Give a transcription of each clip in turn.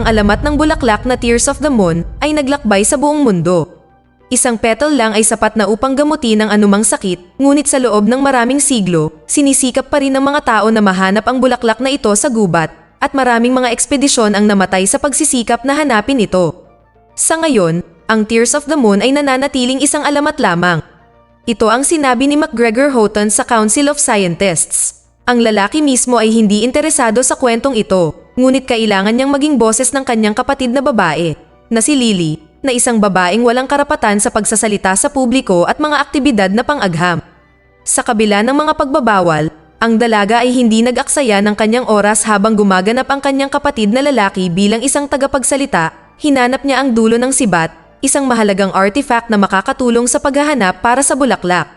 Ang alamat ng bulaklak na Tears of the Moon ay naglakbay sa buong mundo. Isang petal lang ay sapat na upang gamutin ang anumang sakit, ngunit sa loob ng maraming siglo, sinisikap pa rin ng mga tao na mahanap ang bulaklak na ito sa gubat, at maraming mga ekspedisyon ang namatay sa pagsisikap na hanapin ito. Sa ngayon, ang Tears of the Moon ay nananatiling isang alamat lamang. Ito ang sinabi ni McGregor Houghton sa Council of Scientists. Ang lalaki mismo ay hindi interesado sa kwentong ito, ngunit kailangan niyang maging boses ng kanyang kapatid na babae, na si Lily, na isang babaeng walang karapatan sa pagsasalita sa publiko at mga aktibidad na pang-agham. Sa kabila ng mga pagbabawal, ang dalaga ay hindi nag-aksaya ng kanyang oras habang gumaganap ang kanyang kapatid na lalaki bilang isang tagapagsalita. Hinanap niya ang dulo ng sibat, isang mahalagang artifact na makakatulong sa paghahanap para sa bulaklak.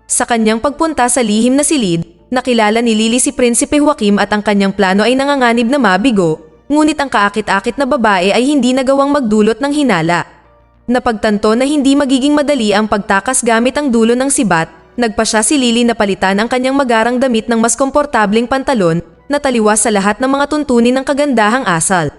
Sa kanyang pagpunta sa lihim na silid, nakilala ni Lily si Prinsipe Joaquim at ang kanyang plano ay nanganganib na mabigo, ngunit ang kaakit-akit na babae ay hindi nagawang magdulot ng hinala. Napagtanto na hindi magiging madali ang pagtakas gamit ang dulo ng sibat, nagpasya si Lily na palitan ang kanyang magarang damit ng mas komportableng pantalon na taliwas sa lahat ng mga tuntunin ng kagandahang asal.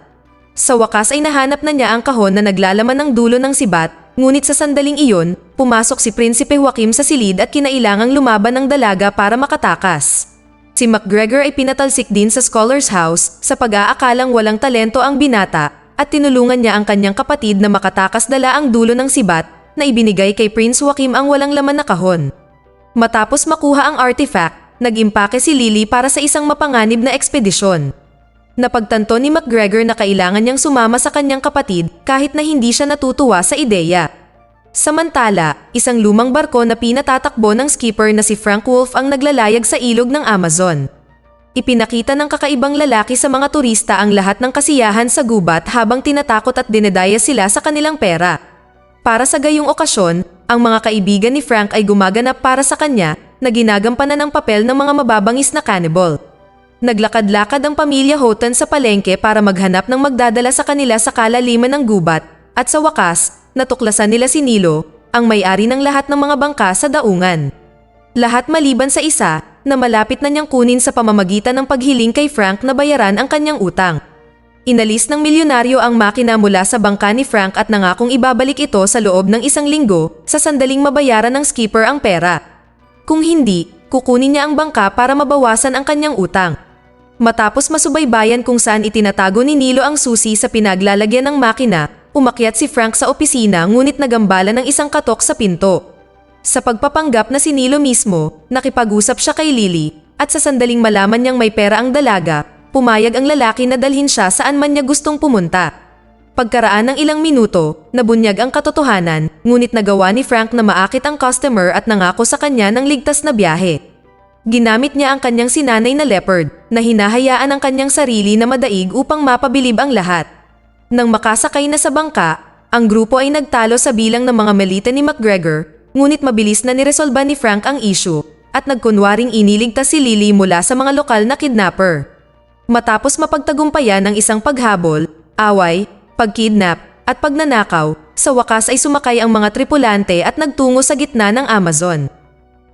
Sa wakas ay nahanap na niya ang kahon na naglalaman ng dulo ng sibat, ngunit sa sandaling iyon, pumasok si Prinsipe Joaquim sa silid at kinailangang lumaban ng dalaga para makatakas. Si McGregor ay pinatalsik din sa Scholar's House sa pag-aakalang walang talento ang binata at tinulungan niya ang kanyang kapatid na makatakas dala ang dulo ng sibat na ibinigay kay Prince Joaquim ang walang laman na kahon. Matapos makuha ang artifact, nag-impake si Lily para sa isang mapanganib na ekspedisyon. Napagtanto ni McGregor na kailangan niyang sumama sa kanyang kapatid kahit na hindi siya natutuwa sa ideya. Samantala, isang lumang barko na pinatatakbo ng skipper na si Frank Wolf ang naglalayag sa ilog ng Amazon. Ipinakita ng kakaibang lalaki sa mga turista ang lahat ng kasiyahan sa gubat habang tinatakot at dinedaya sila sa kanilang pera. Para sa gayong okasyon, ang mga kaibigan ni Frank ay gumaganap para sa kanya na ginagampanan ng papel ng mga mababangis na cannibal. Naglakad-lakad ang pamilya Houghton sa palengke para maghanap ng magdadala sa kanila sa kalaliman ng gubat at sa wakas, natuklasan nila si Nilo, ang may-ari ng lahat ng mga bangka sa daungan. Lahat maliban sa isa na malapit na niyang kunin sa pamamagitan ng paghiling kay Frank na bayaran ang kanyang utang. Inalis ng milyonaryo ang makina mula sa bangka ni Frank at nangakong ibabalik ito sa loob ng 1 linggo sa sandaling mabayaran ng skipper ang pera. Kung hindi, kukunin niya ang bangka para mabawasan ang kanyang utang. Matapos masubaybayan kung saan itinatago ni Nilo ang susi sa pinaglalagyan ng makina, umakyat si Frank sa opisina ngunit nagambala ng isang katok sa pinto. Sa pagpapanggap na si Nilo mismo, nakipag-usap siya kay Lily at sa sandaling malaman niyang may pera ang dalaga, pumayag ang lalaki na dalhin siya saan man niya gustong pumunta. Pagkaraan ng ilang minuto, nabunyag ang katotohanan, ngunit nagawa ni Frank na maakit ang customer at nangako sa kanya ng ligtas na biyahe. Ginamit niya ang kanyang sinanay na leopard na hinahayaan ang kanyang sarili na madaig upang mapabilib ang lahat. Nang makasakay na sa bangka, ang grupo ay nagtalo sa bilang ng mga melita ni McGregor, ngunit mabilis na niresolba ni Frank ang issue at nagkunwaring iniligtas si Lily mula sa mga lokal na kidnapper. Matapos mapagtagumpayan ng isang paghabol, away, pagkidnap at pagnanakaw, sa wakas ay sumakay ang mga tripulante at nagtungo sa gitna ng Amazon.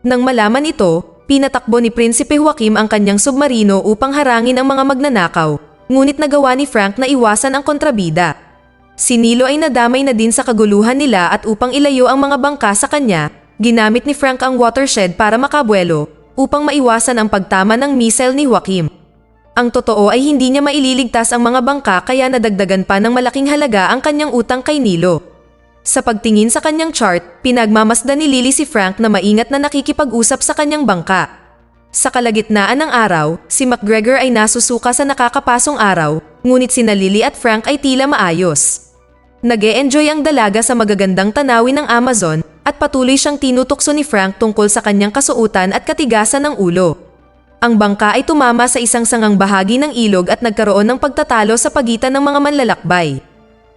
Nang malaman ito, pinatakbo ni Prinsipe Joaquim ang kanyang submarino upang harangin ang mga magnanakaw, ngunit nagawa ni Frank na iwasan ang kontrabida. Si Nilo ay nadamay na din sa kaguluhan nila at upang ilayo ang mga bangka sa kanya, ginamit ni Frank ang watershed para makabuelo upang maiwasan ang pagtama ng missile ni Joaquim. Ang totoo ay hindi niya maililigtas ang mga bangka kaya nadagdagan pa ng malaking halaga ang kanyang utang kay Nilo. Sa pagtingin sa kanyang chart, pinagmamasdan ni Lily si Frank na maingat na nakikipag-usap sa kanyang bangka. Sa kalagitnaan ng araw, si McGregor ay nasusuka sa nakakapasong araw, ngunit sina Lily at Frank ay tila maayos. Nag-e-enjoy ang dalaga sa magagandang tanawin ng Amazon at patuloy siyang tinutukso ni Frank tungkol sa kanyang kasuutan at katigasan ng ulo. Ang bangka ay tumama sa isang sangang bahagi ng ilog at nagkaroon ng pagtatalo sa pagitan ng mga manlalakbay.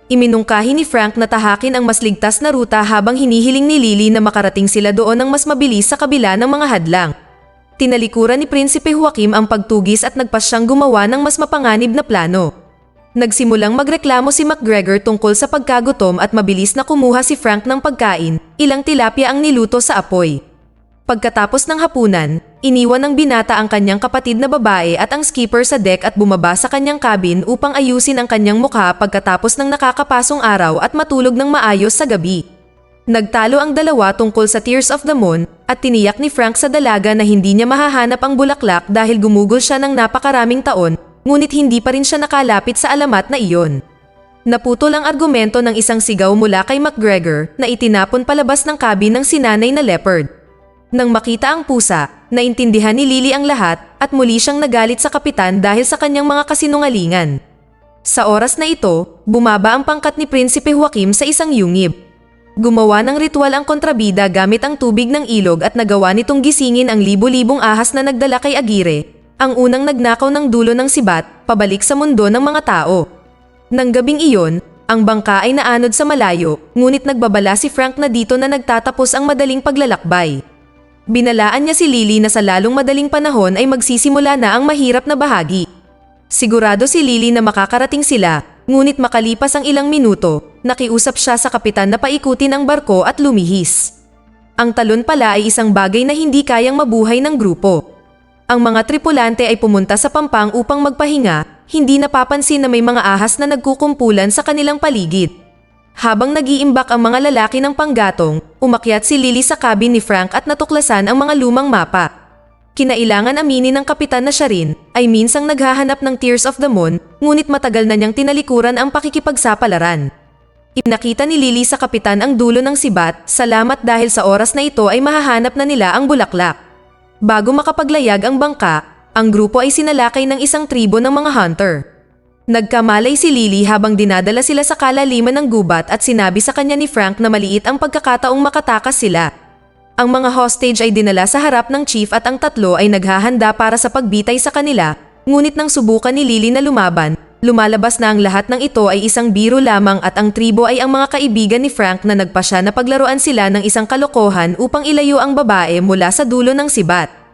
Iminungkahi ni Frank na tahakin ang mas ligtas na ruta habang hinihiling ni Lily na makarating sila doon ng mas mabilis sa kabila ng mga hadlang. Tinalikuran ni Prinsipe Joaquim ang pagtugis at nagpasyang gumawa ng mas mapanganib na plano. Nagsimulang magreklamo si McGregor tungkol sa pagkagutom at mabilis na kumuha si Frank ng pagkain, ilang tilapia ang niluto sa apoy. Pagkatapos ng hapunan, iniwan ng binata ang kanyang kapatid na babae at ang skipper sa deck at bumaba sa kanyang cabin upang ayusin ang kanyang mukha pagkatapos ng nakakapasong araw at matulog ng maayos sa gabi. Nagtalo ang dalawa tungkol sa Tears of the Moon at tiniyak ni Frank sa dalaga na hindi niya mahahanap ang bulaklak dahil gumugol siya ng napakaraming taon, ngunit hindi pa rin siya nakalapit sa alamat na iyon. Naputol ang argumento ng isang sigaw mula kay McGregor na itinapon palabas ng cabin ng sinanay na leopard. Nang makita ang pusa, naintindihan ni Lily ang lahat at muli siyang nagalit sa kapitan dahil sa kanyang mga kasinungalingan. Sa oras na ito, bumaba ang pangkat ni Prinsipe Joaquim sa isang yungib. Gumawa ng ritual ang kontrabida gamit ang tubig ng ilog at nagawa nitong gisingin ang libo-libong ahas na nagdala kay Aguirre, ang unang nagnakaw ng dulo ng sibat, pabalik sa mundo ng mga tao. Nang gabing iyon, ang bangka ay naanod sa malayo, ngunit nagbabala si Frank na dito na nagtatapos ang madaling paglalakbay. Binalaan niya si Lily na sa lalong madaling panahon ay magsisimula na ang mahirap na bahagi. Sigurado si Lily na makakarating sila, ngunit makalipas ang ilang minuto, nakiusap siya sa kapitan na paikutin ang barko at lumihis. Ang talon pala ay isang bagay na hindi kayang mabuhay ng grupo. Ang mga tripulante ay pumunta sa pampang upang magpahinga, hindi napapansin na may mga ahas na nagkukumpulan sa kanilang paligid. Habang nag-iimbak ang mga lalaki ng panggatong, umakyat si Lily sa cabin ni Frank at natuklasan ang mga lumang mapa. Kinailangan aminin ng kapitan na siya rin ay minsang naghahanap ng Tears of the Moon, ngunit matagal na niyang tinalikuran ang pakikipagsapalaran. Ipinakita ni Lily sa kapitan ang dulo ng sibat, salamat dahil sa oras na ito ay mahahanap na nila ang bulaklak. Bago makapaglayag ang bangka, ang grupo ay sinalakay ng isang tribo ng mga hunter. Nagkamalay si Lily habang dinadala sila sa kalaliman ng gubat at sinabi sa kanya ni Frank na maliit ang pagkakataong makatakas sila. Ang mga hostage ay dinala sa harap ng chief at ang tatlo ay naghahanda para sa pagbitay sa kanila, ngunit nang subukan ni Lily na lumaban, lumalabas na ang lahat ng ito ay isang biro lamang at ang tribo ay ang mga kaibigan ni Frank na nagpasya na paglaruan sila ng isang kalokohan upang ilayo ang babae mula sa dulo ng sibat.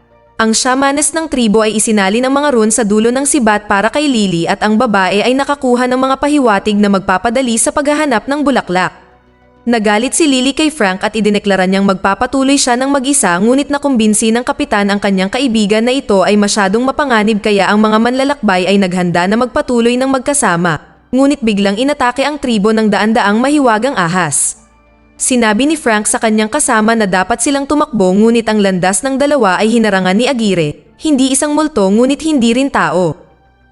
Ang shamanes ng tribo ay isinalin ang mga rune sa dulo ng sibat para kay Lily at ang babae ay nakakuha ng mga pahiwatig na magpapadali sa paghahanap ng bulaklak. Nagalit si Lily kay Frank at idineklara niyang magpapatuloy siya ng mag-isa ngunit nakumbinsi ng kapitan ang kanyang kaibigan na ito ay masyadong mapanganib kaya ang mga manlalakbay ay naghanda na magpatuloy ng magkasama, ngunit biglang inatake ang tribo ng daan-daang mahiwagang ahas. Sinabi ni Frank sa kanyang kasama na dapat silang tumakbo ngunit ang landas ng dalawa ay hinarangan ni Aguirre, hindi isang multo ngunit hindi rin tao.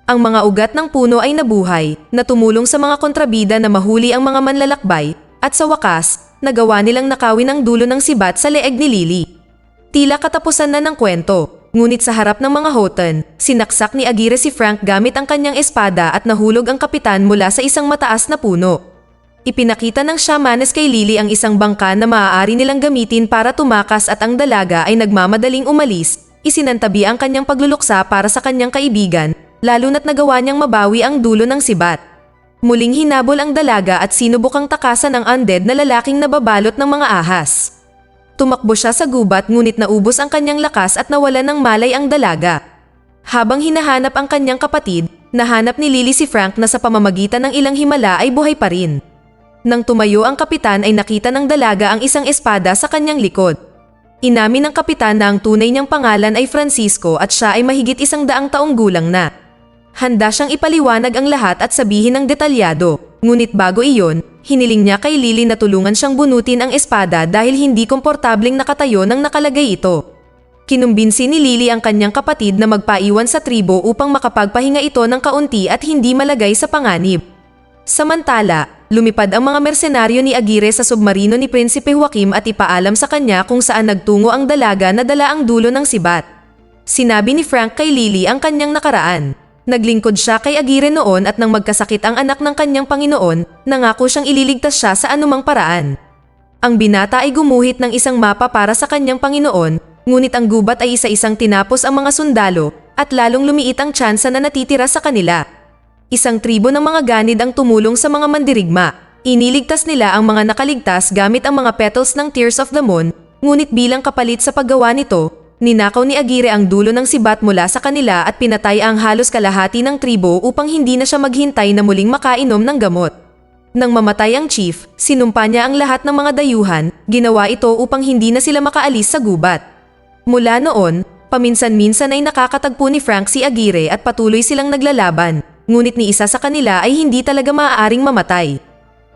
Ang mga ugat ng puno ay nabuhay, na tumulong sa mga kontrabida na mahuli ang mga manlalakbay, at sa wakas, nagawa nilang nakawin ang dulo ng sibat sa leeg ni Lily. Tila katapusan na ng kwento, ngunit sa harap ng mga hoten, sinaksak ni Aguirre si Frank gamit ang kanyang espada at nahulog ang kapitan mula sa isang mataas na puno. Ipinakita ng shamanes kay Lily ang isang bangka na maaari nilang gamitin para tumakas at ang dalaga ay nagmamadaling umalis, isinantabi ang kanyang pagluluksa para sa kanyang kaibigan, lalo na't nagawa niyang mabawi ang dulo ng sibat. Muling hinabol ang dalaga at sinubukang takasan ang undead na lalaking nababalot ng mga ahas. Tumakbo siya sa gubat ngunit naubos ang kanyang lakas at nawalan ng malay ang dalaga. Habang hinahanap ang kanyang kapatid, nahanap ni Lily si Frank na sa pamamagitan ng ilang himala ay buhay pa rin. Nang tumayo ang kapitan ay nakita ng dalaga ang isang espada sa kanyang likod. Inamin ng kapitan na ang tunay niyang pangalan ay Francisco at siya ay mahigit 100 taong gulang na. Handa siyang ipaliwanag ang lahat at sabihin ng detalyado, ngunit bago iyon, hiniling niya kay Lily na tulungan siyang bunutin ang espada dahil hindi komportableng nakatayo nang nakalagay ito. Kinumbinsi ni Lily ang kanyang kapatid na magpaiwan sa tribo upang makapagpahinga ito ng kaunti at hindi malagay sa panganib. Samantala, lumipad ang mga mersenaryo ni Aguirre sa submarino ni Prinsipe Joaquim at ipaalam sa kanya kung saan nagtungo ang dalaga na dala ang dulo ng sibat. Sinabi ni Frank kay Lily ang kanyang nakaraan. Naglingkod siya kay Aguirre noon at nang magkasakit ang anak ng kanyang Panginoon, nangako siyang ililigtas siya sa anumang paraan. Ang binata ay gumuhit ng isang mapa para sa kanyang Panginoon, ngunit ang gubat ay isa-isang tinapos ang mga sundalo at lalong lumiit ang tsansa na natitira sa kanila. Isang tribo ng mga ganid ang tumulong sa mga mandirigma. Iniligtas nila ang mga nakaligtas gamit ang mga petals ng Tears of the Moon, ngunit bilang kapalit sa paggawa nito, ninakaw ni Aguirre ang dulo ng sibat mula sa kanila at pinatay ang halos kalahati ng tribo upang hindi na siya maghintay na muling makainom ng gamot. Nang mamatay ang chief, sinumpa niya ang lahat ng mga dayuhan, ginawa ito upang hindi na sila makaalis sa gubat. Mula noon, paminsan-minsan ay nakakatagpo ni Frank si Aguirre at patuloy silang naglalaban, ngunit ni isa sa kanila ay hindi talaga maaaring mamatay.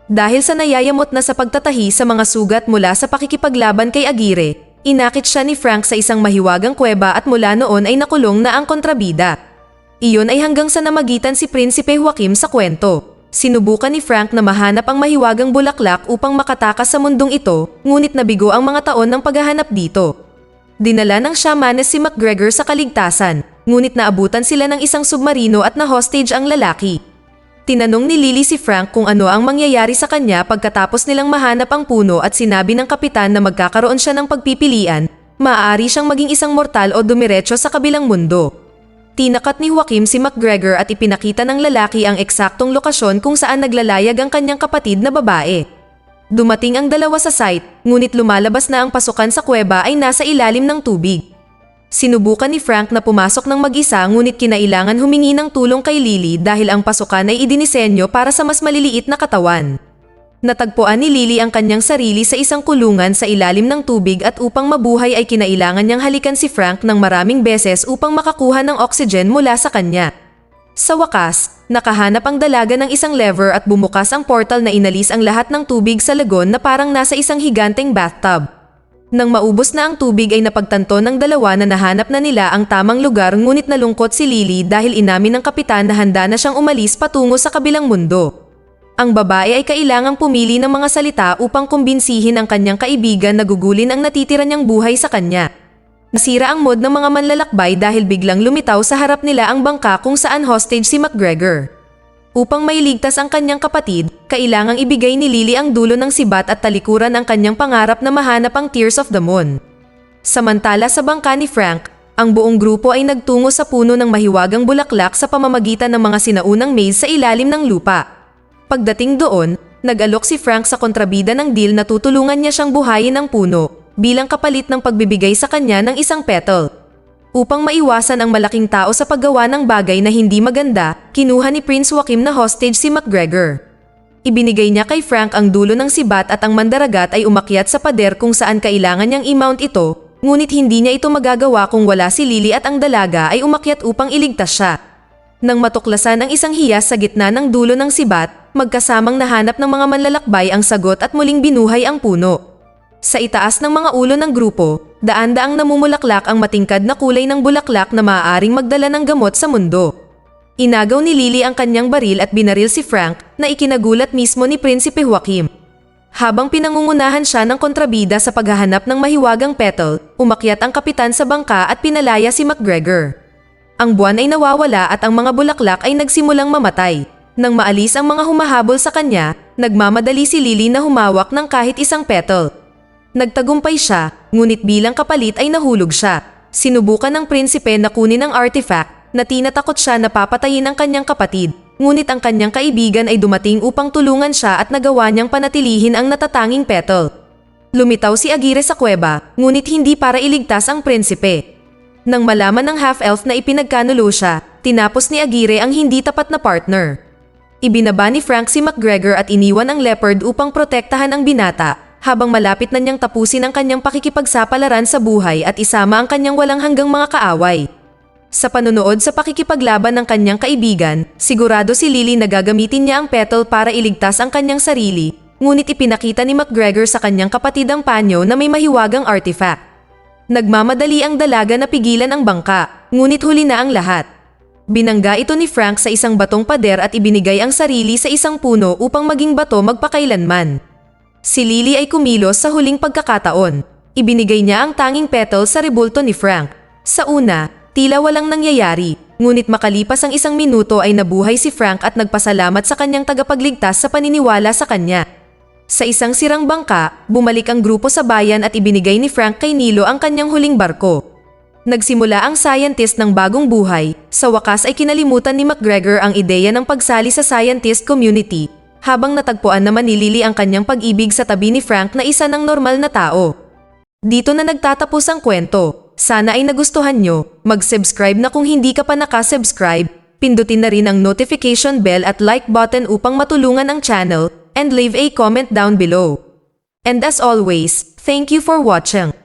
Dahil sa nayayamot na sa pagtatahi sa mga sugat mula sa pakikipaglaban kay Aguirre, inakit siya ni Frank sa isang mahiwagang kuweba at mula noon ay nakulong na ang kontrabida. Iyon ay hanggang sa namagitan si Prinsipe Joaquim sa kwento. Sinubukan ni Frank na mahanap ang mahiwagang bulaklak upang makatakas sa mundong ito, ngunit nabigo ang mga taon ng paghahanap dito. Dinala ng Shamanes si McGregor sa kaligtasan, ngunit naabutan sila ng isang submarino at na-hostage ang lalaki. Tinanong ni Lily si Frank kung ano ang mangyayari sa kanya pagkatapos nilang mahanap ang puno at sinabi ng kapitan na magkakaroon siya ng pagpipilian, maaari siyang maging isang mortal o dumiretso sa kabilang mundo. Tinakat ni Joaquim si McGregor at ipinakita ng lalaki ang eksaktong lokasyon kung saan naglalayag ang kanyang kapatid na babae. Dumating ang dalawa sa site, ngunit lumalabas na ang pasukan sa kuweba ay nasa ilalim ng tubig. Sinubukan ni Frank na pumasok ng mag-isa ngunit kinailangan humingi ng tulong kay Lily dahil ang pasukan ay idinisenyo para sa mas maliliit na katawan. Natagpuan ni Lily ang kanyang sarili sa isang kulungan sa ilalim ng tubig at upang mabuhay ay kinailangan niyang halikan si Frank ng maraming beses upang makakuha ng oxygen mula sa kanya. Sa wakas, nakahanap ang dalaga ng isang lever at bumukas ang portal na inalis ang lahat ng tubig sa lagon na parang nasa isang higanteng bathtub. Nang maubos na ang tubig ay napagtanto ng dalawa na nahanap na nila ang tamang lugar ngunit nalungkot si Lily dahil inamin ng kapitan na handa na siyang umalis patungo sa kabilang mundo. Ang babae ay kailangang pumili ng mga salita upang kumbinsihin ang kanyang kaibigan na gugulin ang natitira niyang buhay sa kanya. Nasira ang mood ng mga manlalakbay dahil biglang lumitaw sa harap nila ang bangka kung saan hostage si McGregor. Upang mailigtas ang kanyang kapatid, kailangang ibigay ni Lily ang dulo ng sibat at talikuran ang kanyang pangarap na mahanap ang Tears of the Moon. Samantala sa bangka ni Frank, ang buong grupo ay nagtungo sa puno ng mahiwagang bulaklak sa pamamagitan ng mga sinaunang maze sa ilalim ng lupa. Pagdating doon, nag-alok si Frank sa kontrabida ng deal na tutulungan niya siyang buhayin ang puno bilang kapalit ng pagbibigay sa kanya ng isang petal. Upang maiwasan ang malaking tao sa paggawa ng bagay na hindi maganda, kinuha ni Prince Joaquim na hostage si McGregor. Ibinigay niya kay Frank ang dulo ng sibat at ang mandaragat ay umakyat sa pader kung saan kailangan niyang i-mount ito, ngunit hindi niya ito magagawa kung wala si Lily at ang dalaga ay umakyat upang iligtas siya. Nang matuklasan ang isang hiyas sa gitna ng dulo ng sibat, magkasamang nahanap ng mga manlalakbay ang sagot at muling binuhay ang puno. Sa itaas ng mga ulo ng grupo, daan-daang namumulaklak ang matingkad na kulay ng bulaklak na maaaring magdala ng gamot sa mundo. Inagaw ni Lily ang kanyang baril at binaril si Frank na ikinagulat mismo ni Prinsipe Joaquim. Habang pinangungunahan siya ng kontrabida sa paghahanap ng mahiwagang petal, umakyat ang kapitan sa bangka at pinalaya si McGregor. Ang buwan ay nawawala at ang mga bulaklak ay nagsimulang mamatay. Nang maalis ang mga humahabol sa kanya, nagmamadali si Lily na humawak ng kahit isang petal. Nagtagumpay siya, ngunit bilang kapalit ay nahulog siya. Sinubukan ng prinsipe na kunin ang artifact na tinatakot siya na papatayin ang kanyang kapatid. Ngunit ang kanyang kaibigan ay dumating upang tulungan siya at nagawa niyang panatilihin ang natatanging petal. Lumitaw si Aguirre sa kuweba, ngunit hindi para iligtas ang prinsipe. Nang malaman ng half-elf na ipinagkanulo siya, tinapos ni Aguirre ang hindi tapat na partner. Ibinaba ni Frank si McGregor at iniwan ang leopard upang protektahan ang binata, habang malapit na niyang tapusin ang kanyang pakikipagsapalaran sa buhay at isama ang kanyang walang hanggang mga kaaway. Sa panunood sa pakikipaglaban ng kanyang kaibigan, sigurado si Lily na gagamitin niya ang petal para iligtas ang kanyang sarili, ngunit ipinakita ni McGregor sa kanyang kapatid ang panyo na may mahiwagang artifact. Nagmamadali ang dalaga na pigilan ang bangka, ngunit huli na ang lahat. Binangga ito ni Frank sa isang batong pader at ibinigay ang sarili sa isang puno upang maging bato magpakailanman. Si Lily ay kumilos sa huling pagkakataon. Ibinigay niya ang tanging petal sa rebulto ni Frank. Sa una, tila walang nangyayari, ngunit makalipas ang isang minuto ay nabuhay si Frank at nagpasalamat sa kanyang tagapagligtas sa paniniwala sa kanya. Sa isang sirang bangka, bumalik ang grupo sa bayan at ibinigay ni Frank kay Nilo ang kanyang huling barko. Nagsimula ang scientist ng bagong buhay, sa wakas ay kinalimutan ni McGregor ang ideya ng pagsali sa scientist community, habang natagpuan naman ni Lily ang kanyang pag-ibig sa tabi ni Frank na isa ng normal na tao. Dito na nagtatapos ang kwento. Sana ay nagustuhan nyo. Mag-subscribe na kung hindi ka pa nakasubscribe, pindutin na rin ang notification bell at like button upang matulungan ang channel, and leave a comment down below. And as always, thank you for watching.